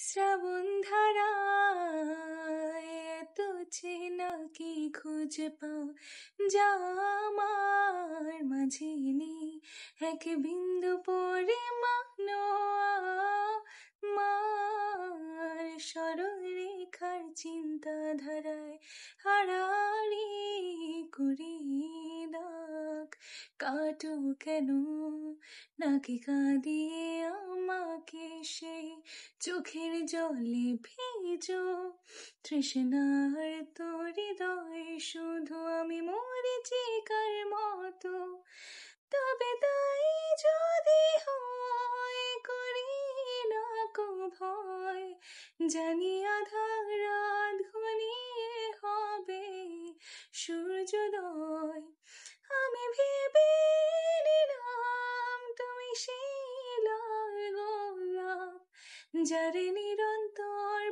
শ্রাবণ ধারায় এত চেনা কি খুঁজে পাও যা আমার মাঝে নেই, এক বিন্দু পরিমাণ আমার সরল রেখার চিন্তাধারায় হারালি করি দাগ। কাটো কেন নাকি কাঁদিয়ে আমাকে সেই চোখের জলে ভিজো তৃষ্ণার তোর হৃদয়, শুধু আমি মরিচিকার মতো। তবে তাই যদি হয় করি না কো ভয়, জানি আধার রাত ঘনিয়ে হবে সূর্যোদয়। আমি ভেবে নিলাম তুমি শিলার গোলাপ, যারে নিরন্তর